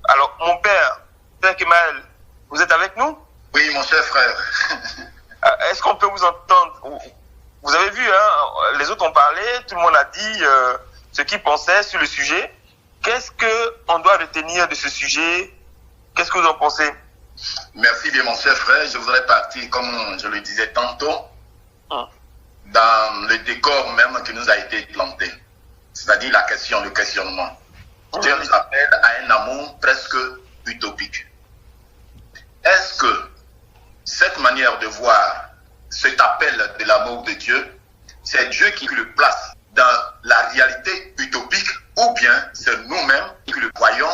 Alors, mon père, Père Kemal, vous êtes avec nous? Oui, mon cher frère. Est-ce qu'on peut vous entendre? Vous avez vu, hein, les autres ont parlé, tout le monde a dit ce qu'ils pensaient sur le sujet. Qu'est-ce qu'on doit retenir de ce sujet? Qu'est-ce que vous en pensez? Merci bien, mon cher frère. Je voudrais partir, comme je le disais tantôt, dans le décor même qui nous a été planté. C'est-à-dire la question, le questionnement. Dieu nous appelle à un amour presque utopique. Est-ce que cette manière de voir cet appel de l'amour de Dieu, c'est Dieu qui le place dans la réalité utopique, ou bien c'est nous-mêmes qui le voyons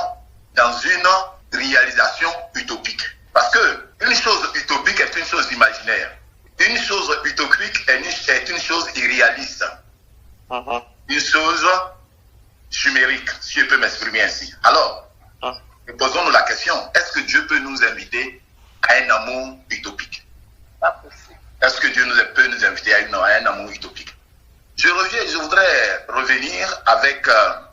dans une réalisation utopique? Parce que une chose utopique est une chose imaginaire. Une chose utopique est une chose irréaliste. Une chose chimérique, si je peux m'exprimer ainsi. Alors, posons-nous la question, est-ce que Dieu peut nous inviter à un amour utopique? Pas possible. Est-ce que Dieu peut nous inviter à un amour utopique? Je voudrais revenir avec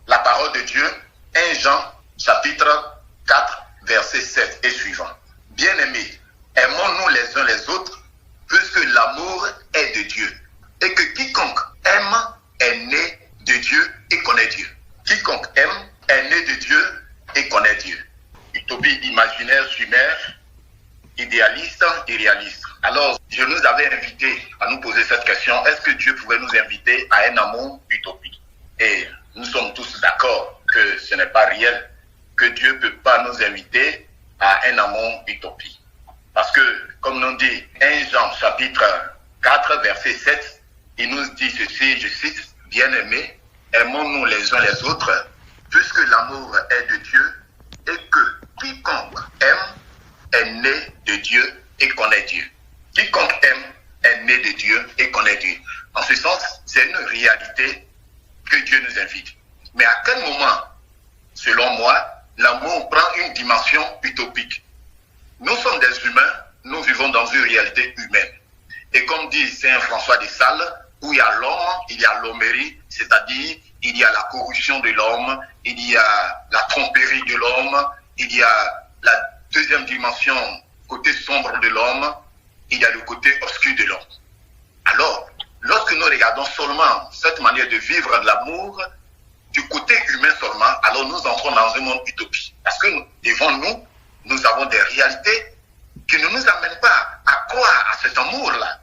la parole de Dieu, 1 Jean, chapitre 4, verset 7 et suivant. Bien-aimés, aimons-nous les uns les autres, puisque l'amour est de Dieu. Et que quiconque aime est né de Dieu et connaît Dieu. Quiconque aime est né de Dieu et connaît Dieu. Utopie imaginaire, chimère, idéaliste et réaliste. Alors, je nous avais invités à nous poser cette question, est-ce que Dieu pouvait nous inviter à un amour utopique? Et nous sommes tous d'accord que ce n'est pas réel, que Dieu ne peut pas nous inviter à un amour utopique. Parce que, comme nous dit 1 Jean chapitre 4, verset 7, il nous dit ceci, je cite, « Bien-aimés, aimons-nous les uns les autres, puisque l'amour est de Dieu, et que quiconque aime est né de Dieu et connaît Dieu. » Quiconque aime est né de Dieu et connaît Dieu. En ce sens, c'est une réalité que Dieu nous invite. Mais à quel moment, selon moi, l'amour prend une dimension utopique? Nous sommes des humains, nous vivons dans une réalité humaine. Et comme dit Saint François de Sales, où il y a l'homme, il y a l'hommerie, c'est-à-dire il y a la corruption de l'homme, il y a la tromperie de l'homme, il y a la deuxième dimension, côté sombre de l'homme, il y a le côté obscur de l'homme. Alors, lorsque nous regardons seulement cette manière de vivre l'amour, du côté humain seulement, alors nous entrons dans un monde utopique. Parce que devant nous, nous avons des réalités qui ne nous amènent pas à croire à cet amour-là.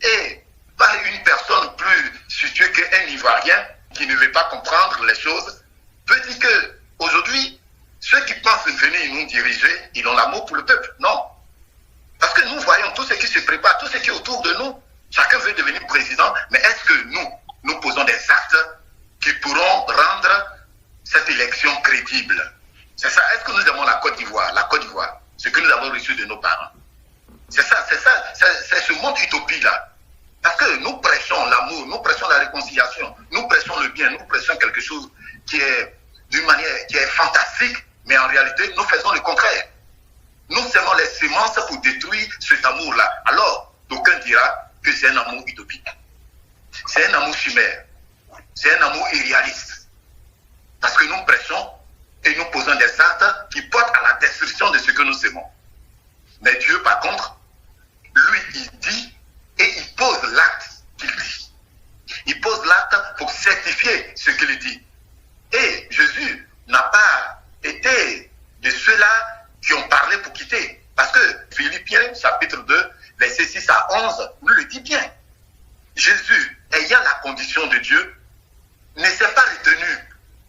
Et pas une personne plus située qu'un Ivoirien qui ne veut pas comprendre les choses peut dire que aujourd'hui, ceux qui pensent venir nous diriger, ils ont l'amour pour le peuple. Non. Parce que nous voyons tout ce qui se prépare, tout ce qui est autour de nous. Chacun veut devenir président, mais est-ce que nous posons des actes qui pourront rendre cette élection crédible? C'est ça. Est-ce que nous aimons la Côte d'Ivoire? La Côte d'Ivoire, ce que nous avons reçu de nos parents. C'est ça, c'est ce monde utopie-là. Parce que nous prêchons l'amour, nous prêchons la réconciliation, nous prêchons le bien, nous prêchons quelque chose qui est d'une manière qui est fantastique, mais en réalité, nous faisons le contraire. Nous semons les semences pour détruire cet amour-là. Alors, d'aucuns dira que c'est un amour utopique. C'est un amour chimère. C'est un amour irréaliste. Parce que nous prêchons et nous posons des actes qui portent à la destruction de ce que nous semons. Mais Dieu, par contre, lui, il dit et il pose l'acte qu'il dit. Il pose l'acte pour certifier ce qu'il dit. Et Jésus n'a pas été de ceux-là qui ont parlé pour quitter. Parce que Philippiens, chapitre 2, verset 6 à 11, nous le dit bien. Jésus, ayant la condition de Dieu, ne s'est pas retenu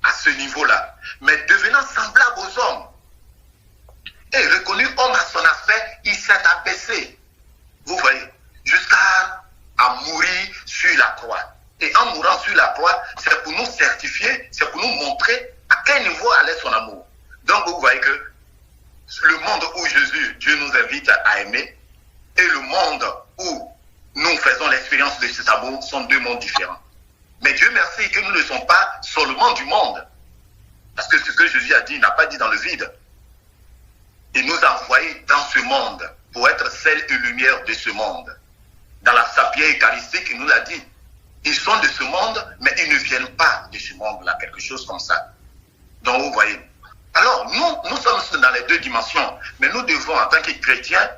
à ce niveau-là, mais devenant semblable aux hommes. Et reconnu homme à son aspect, il s'est abaissé. Vous voyez, jusqu'à mourir sur la croix. Et en mourant sur la croix, c'est pour nous certifier, c'est pour nous montrer à quel niveau allait son amour. Donc vous voyez que le monde où Jésus, Dieu nous invite à aimer, et le monde où nous faisons l'expérience de cet amour sont deux mondes différents. Mais Dieu merci que nous ne sommes pas seulement du monde. Parce que ce que Jésus a dit, il n'a pas dit dans le vide. Il nous a envoyés dans ce monde pour être sel et lumière de ce monde. Dans la sapie eucharistique, il nous l'a dit. Ils sont de ce monde, mais ils ne viennent pas de ce monde-là, quelque chose comme ça. Donc vous voyez. Alors Alors, nous sommes dans les deux dimensions, mais nous devons, en tant que chrétiens,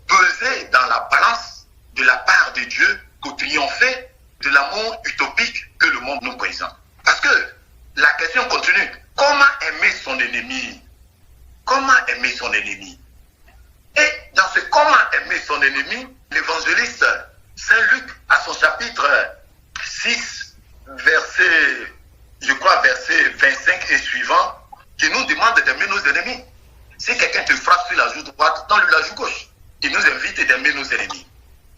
peser dans la balance de la part de Dieu pour triompher de l'amour utopique que le monde nous présente. Parce que la question continue. Comment aimer son ennemi? Comment aimer son ennemi? Et dans ce comment aimer son ennemi, l'évangéliste Saint Luc, à son chapitre 6, verset 25 et suivant, qui nous demande d'aimer nos ennemis. Si quelqu'un te frappe sur la joue droite, donne-lui la joue gauche. Il nous invite d'aimer nos ennemis.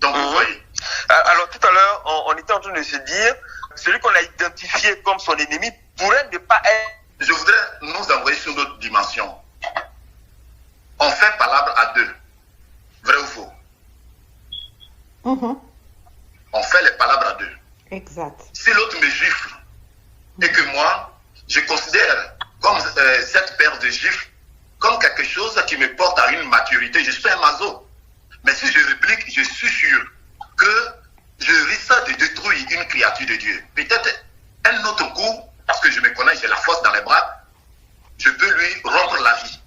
Donc, vous voyez. Alors, tout à l'heure, on était en train de se dire, celui qu'on a identifié comme son ennemi pourrait ne pas être... Je voudrais nous envoyer sur notre dimension. On fait palabre à deux. Vrai ou faux? On fait les palabres à deux. Exact. Si l'autre me gifle et que moi, je considère comme cette paire de gifles comme quelque chose qui me porte à une maturité, je suis un maso. Mais si je réplique, je suis sûr que je risque de détruire une créature de Dieu. Peut-être un autre coup, parce que je me connais, j'ai la force dans les bras, je peux lui rompre la vie.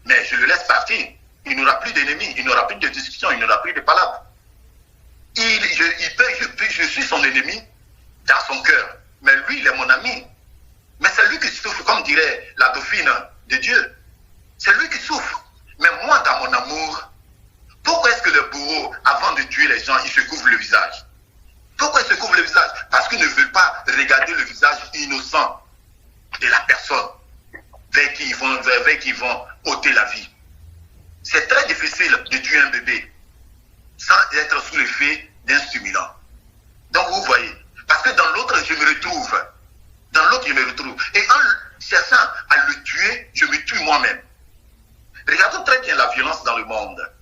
Mais je le laisse partir. Il n'aura plus d'ennemis, il n'aura plus de discussion, il n'aura plus de palabres. Je suis son ennemi dans son cœur. Mais lui, il est mon ami. Mais c'est lui qui souffre, comme dirait la dauphine de Dieu. C'est lui qui souffre. Mais moi, dans mon amour, pourquoi est-ce que le bourreau, avant de tuer les gens, il se couvre le visage? Pourquoi il se couvre le visage? Parce qu'il ne veut pas regarder le visage innocent de la personne vers qui ils vont ôter la vie. C'est très difficile de tuer un bébé sans être sous l'effet d'un stimulant. Donc vous voyez, parce que dans l'autre, je me retrouve. Dans l'autre, je me retrouve. Et en cherchant à le tuer, je me tue moi-même. Regardons très bien la violence dans le monde.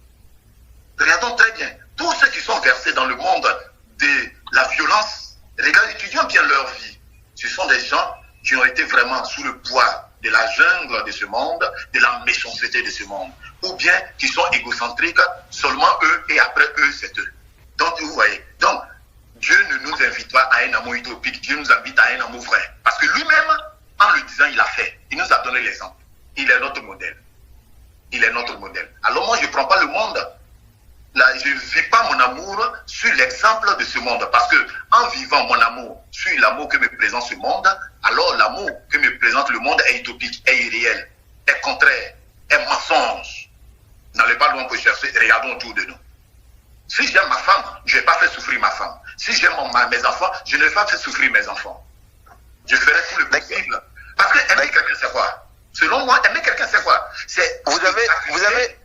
Regardons très bien. Tous ceux qui sont versés dans le monde de la violence, regardez, étudions bien leur vie. Ce sont des gens qui ont été vraiment sous le poids de la jungle de ce monde, de la méchanceté de ce monde. Ou bien qui sont égocentriques, seulement eux, et après eux, c'est eux. Donc, vous voyez. Donc, Dieu ne nous invite pas à un amour utopique, Dieu nous invite à un amour vrai. Parce que lui-même, en le disant, il a fait. Il nous a donné l'exemple. Il est notre modèle. Il est notre modèle. Alors moi, je ne prends pas le monde. Là, je ne vis pas mon amour sur l'exemple de ce monde. Parce que en vivant mon amour sur l'amour que me présente ce monde, alors l'amour que me présente le monde est utopique, est irréel, est contraire, est mensonge. N'allez pas loin pour chercher, regardons autour de nous. Si j'aime ma femme, je ne vais pas faire souffrir ma femme. Si j'aime mes enfants, je ne vais pas faire souffrir mes enfants. Je ferai tout le possible. Parce que aimer quelqu'un, c'est quoi? Selon moi, aimer quelqu'un, c'est quoi? C'est vous avez...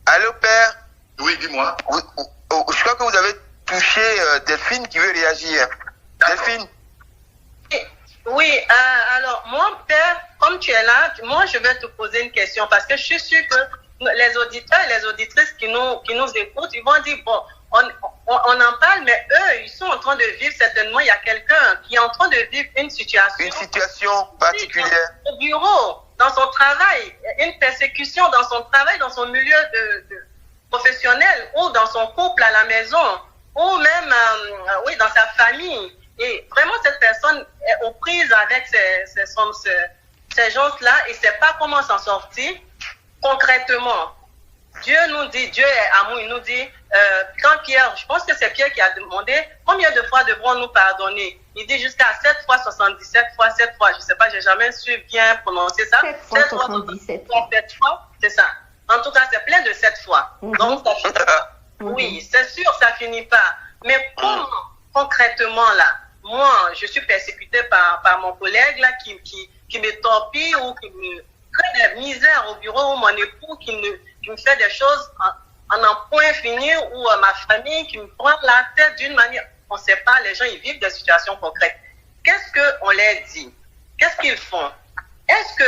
Allô, père? Oui, dis-moi. Je crois que vous avez touché Delphine qui veut réagir. Delphine? Oui, alors, mon père, comme tu es là, moi, je vais te poser une question parce que je suis sûre que les auditeurs et les auditrices qui nous écoutent, ils vont dire, bon, on en parle, mais eux, ils sont en train de vivre, certainement, il y a quelqu'un qui est en train de vivre une situation. Une situation particulière. Au bureau, dans son travail, une persécution dans son travail, dans son milieu professionnel, ou dans son couple à la maison, ou même, oui, dans sa famille. Et vraiment, cette personne est aux prises avec ces gens-là et ne sait pas comment s'en sortir concrètement. Dieu nous dit, Dieu est amour, il nous dit, quand Pierre, je pense que c'est Pierre qui a demandé, combien de fois devrons-nous pardonner? Il dit jusqu'à 7 fois 77 fois 7 fois, je ne sais pas, j'ai jamais su bien prononcer ça. 7 fois 77 fois, 7 fois, c'est ça. En tout cas, c'est plein de 7 fois. Donc, ça finit pas. Oui, c'est sûr, ça finit pas. Mais comment, concrètement, là, moi, je suis persécutée par mon collègue, là, qui me torpille ou qui me crée des misères au bureau, ou mon époux qui me fait des choses en un point fini, ou ma famille qui me prend la tête d'une manière. On ne sait pas, les gens, ils vivent des situations concrètes. Qu'est-ce qu'on leur dit? Qu'est-ce qu'ils font? Est-ce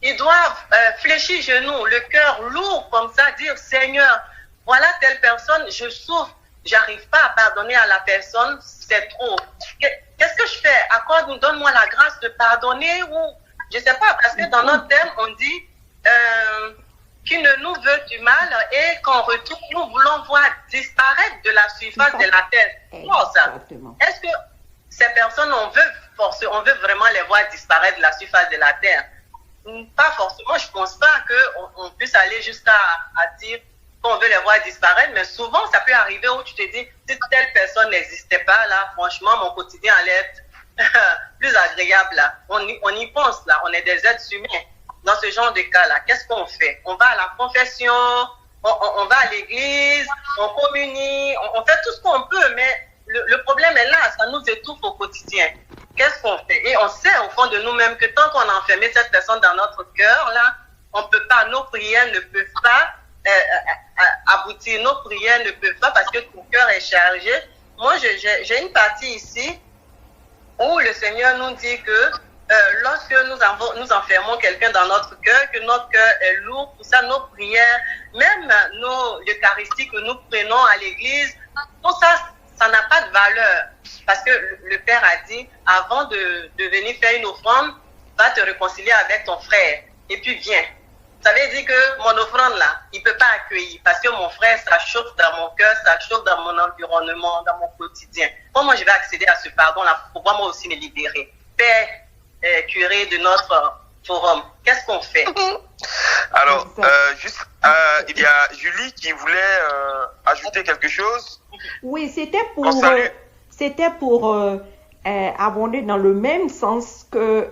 qu'ils doivent fléchir genoux, le cœur lourd comme ça, dire, Seigneur, voilà telle personne, je souffre, j'arrive pas à pardonner à la personne, c'est trop. Qu'est-ce que je fais? Donne-moi la grâce de pardonner, ou je sais pas, parce que dans notre thème, on dit qu'il ne nous veut du mal et qu'en retour, nous voulons voir disparaître de la surface de la terre. Comment ça? Est-ce que ces personnes, on veut vraiment les voir disparaître de la surface de la terre? pas forcément, je pense pas qu'on puisse aller jusqu'à dire qu'on veut les voir disparaître, mais souvent ça peut arriver où tu te dis, si telle personne n'existait pas, là, franchement, mon quotidien allait être plus agréable, là. On y pense, là, on est des êtres humains. Dans ce genre de cas-là, qu'est-ce qu'on fait? On va à la confession, on va à l'église, on communie, on fait tout ce qu'on peut, mais le problème est là, ça nous étouffe au quotidien. Qu'est-ce qu'on fait? Et on sait au fond de nous-mêmes que tant qu'on a enfermé cette personne dans notre cœur, là, on ne peut pas, nos prières ne peuvent pas aboutir, nos prières ne peuvent pas parce que ton cœur est chargé. Moi, j'ai une partie ici où le Seigneur nous dit que lorsque nous enfermons quelqu'un dans notre cœur, que notre cœur est lourd, tout ça, nos prières, même l'Eucharistie que nous prenons à l'église, tout ça, ça n'a pas de valeur. Parce que le Père a dit, avant de venir faire une offrande, va te réconcilier avec ton frère. Et puis viens. Ça veut dire que mon offrande là, il ne peut pas accueillir. Parce que mon frère, ça chauffe dans mon cœur, ça chauffe dans mon environnement, dans mon quotidien. Comment je vais accéder à ce pardon-là pour pouvoir moi aussi me libérer? Père, curé de notre forum, qu'est-ce qu'on fait? Alors, il y a Julie qui voulait ajouter quelque chose. Oui, c'était pour abonder dans le même sens que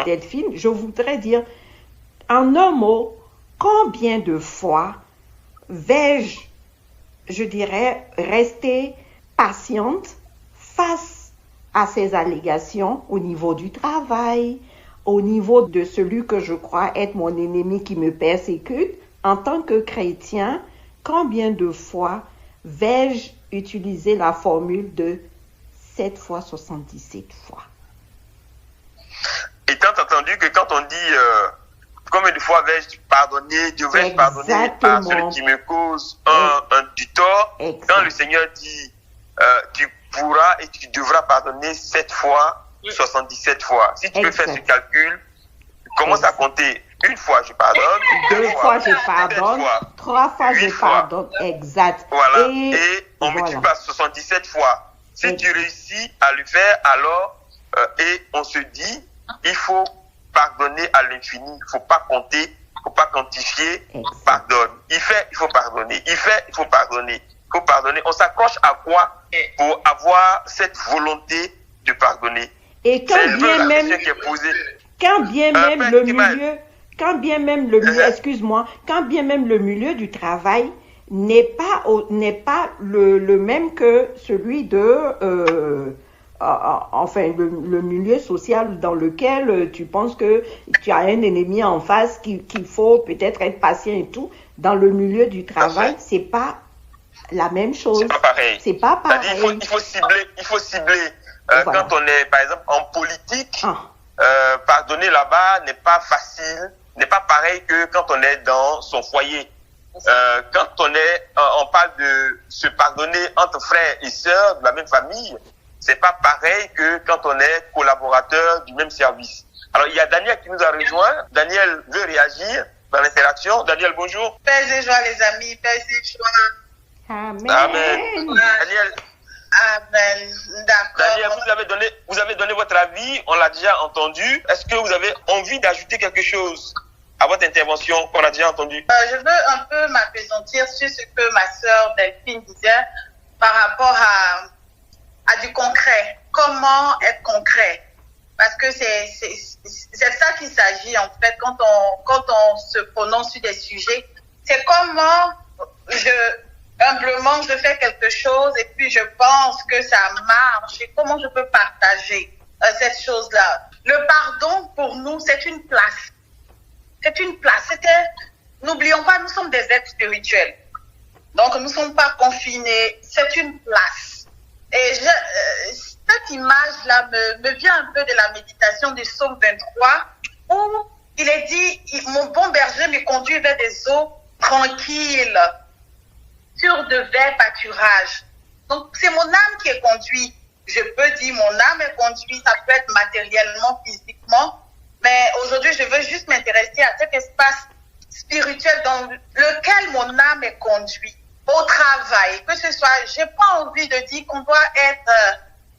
Delphine. Je voudrais dire, en un mot, combien de fois vais-je, je dirais, rester patiente face à ces allégations au niveau du travail, au niveau de celui que je crois être mon ennemi qui me persécute. En tant que chrétien, combien de fois vais-je utiliser la formule de 7 fois 77 fois? Étant entendu que quand on dit combien de fois vais-je pardonner, devrais-je pardonner à celui qui me cause du tort, quand le Seigneur dit tu pourras et tu devras pardonner 7 fois 77 fois. Si tu peux faire ce calcul, commence à compter. Une fois, je pardonne. Deux fois, je pardonne. 3 fois, je pardonne. Exact. Voilà. Et on multiplie par 77 fois. Si tu réussis à le faire, alors, et on se dit, il faut pardonner à l'infini. Il ne faut pas compter, il ne faut pas quantifier. Pardonne. Il fait, il faut pardonner. Il fait, il faut pardonner. Il faut pardonner. On s'accroche à quoi pour avoir cette volonté de pardonner? Et quand bien même le milieu du travail n'est pas le même que celui de le milieu social dans lequel tu penses que tu as un ennemi en face qu'il faut peut-être être patient et tout. Dans le milieu du travail, c'est pas la même chose. C'est pas pareil. Il faut cibler. Voilà. Quand on est, par exemple, en politique, pardonner là-bas n'est pas facile, n'est pas pareil que quand on est dans son foyer. Quand on parle de se pardonner entre frères et sœurs de la même famille, c'est pas pareil que quand on est collaborateur du même service. Alors, il y a Daniel qui nous a rejoint. Daniel veut réagir dans l'interaction. Daniel, bonjour. Paix et joie, les amis. Paix et joie. Amen. Amen. Daniel. Amen. D'accord. Daniel, vous avez donné votre avis, on l'a déjà entendu. Est-ce que vous avez envie d'ajouter quelque chose à votre intervention qu'on a déjà entendu? Je veux un peu m'appesantir sur ce que ma sœur Delphine disait par rapport à du concret. Comment être concret? Parce que c'est ça qu'il s'agit en fait quand on se prononce sur des sujets. C'est comment humblement, je fais quelque chose et puis je pense que ça marche et comment je peux partager cette chose-là. Le pardon, pour nous, c'est une place. C'est une place. N'oublions pas, nous sommes des êtres spirituels. Donc, nous ne sommes pas confinés. C'est une place. Et cette image-là me vient un peu de la méditation du psaume 23 où il est dit, mon bon berger me conduit vers des eaux tranquilles, sur de verts pâturages. Donc, c'est mon âme qui est conduite. Je peux dire mon âme est conduite, ça peut être matériellement, physiquement, mais aujourd'hui, je veux juste m'intéresser à cet espace spirituel dans lequel mon âme est conduite. Au travail, que ce soit, j'ai pas envie de dire qu'on doit être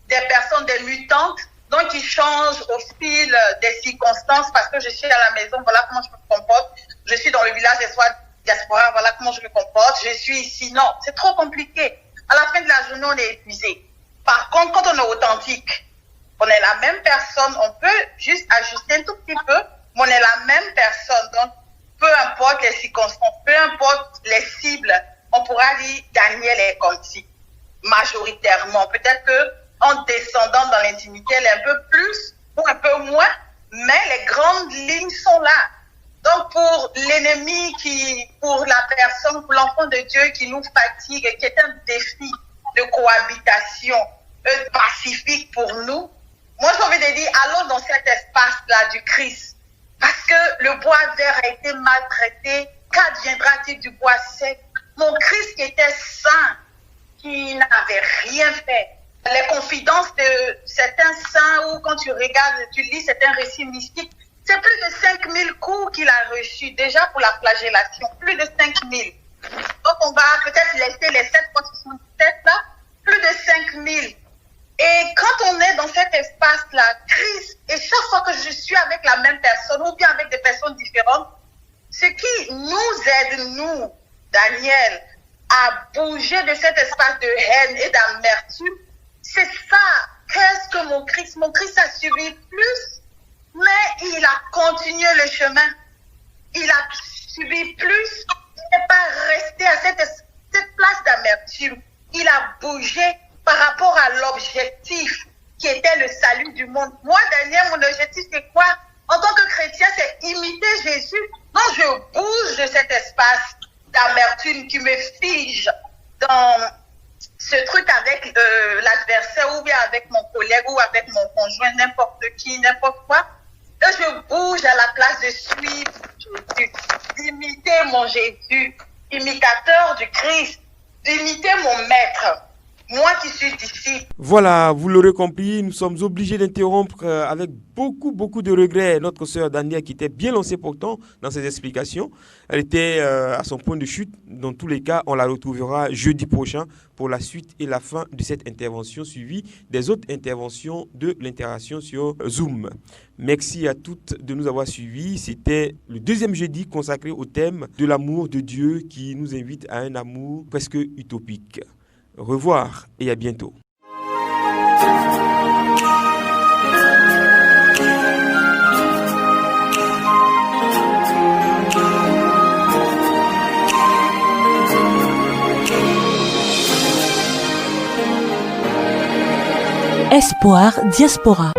des personnes, des mutantes, donc qui change au fil des circonstances parce que je suis à la maison, voilà comment je me comporte. Je suis dans le village Espoir Diaspora, voilà comment je me comporte. Je suis ici, non, c'est trop compliqué. À la fin de la journée, on est épuisé. Par contre, quand on est authentique, on est la même personne, on peut juste ajuster un tout petit peu, mais on est la même personne. Donc, peu importe les circonstances, peu importe les cibles, on pourra dire Daniel est comme si, majoritairement. Peut-être que en descendant dans l'intimité, elle est un peu plus ou un peu moins, mais les grandes lignes sont là. Donc, pour l'ennemi, pour la personne, pour l'enfant de Dieu qui nous fatigue, qui est un défi de cohabitation pacifique pour nous, moi, j'ai envie de dire, allons dans cet espace-là du Christ. Parce que le bois vert a été maltraité. Qu'adviendra-t-il du bois sec? Mon Christ qui était saint, qui n'avait rien fait. Les confidences de certains saints, ou quand tu regardes, tu lis certains récits mystiques, c'est plus de 5000 coups qu'il a reçus déjà pour la flagellation. Plus de 5000. Donc on va peut-être laisser les 777 là, plus de 5000. Et quand on est dans cet espace-là, Christ, et chaque fois que je suis avec la même personne ou bien avec des personnes différentes, ce qui nous aide, nous, Daniel, à bouger de cet espace de haine et d'amertume, c'est ça. Qu'est-ce que mon Christ a subi plus, mais il a continué le chemin. Il a subi plus, il n'est pas resté à cette place d'amertume. Il a bougé par rapport à l'objectif qui était le salut du monde. Moi, Daniel, mon objectif, c'est quoi? En tant que chrétien, c'est imiter Jésus. Donc, je bouge de cet espace d'amertume qui me fige dans ce truc avec l'adversaire ou bien avec mon collègue ou avec mon conjoint, n'importe qui, n'importe quoi. Et je bouge à la place de suivre Jésus, d'imiter mon Jésus, imitateur du Christ, d'imiter mon maître. Moi qui suis disciple. Voilà, vous l'aurez compris, nous sommes obligés d'interrompre avec beaucoup de regrets notre sœur Danielle qui était bien lancée pourtant dans ses explications. Elle était à son point de chute. Dans tous les cas, on la retrouvera jeudi prochain pour la suite et la fin de cette intervention suivie des autres interventions de l'interaction sur Zoom. Merci à toutes de nous avoir suivis. C'était le deuxième jeudi consacré au thème de l'amour de Dieu qui nous invite à un amour presque utopique. Au revoir et à bientôt. Espoir Diaspora.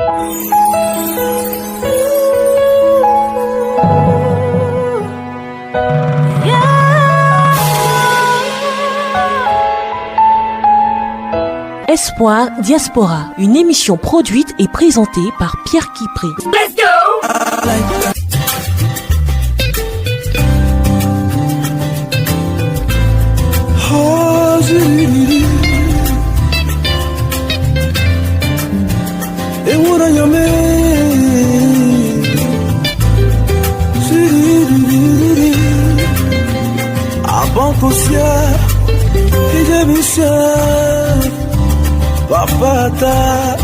Espoir Diaspora, une émission produite et présentée par Pierre Kipré. Let's go! Papa ta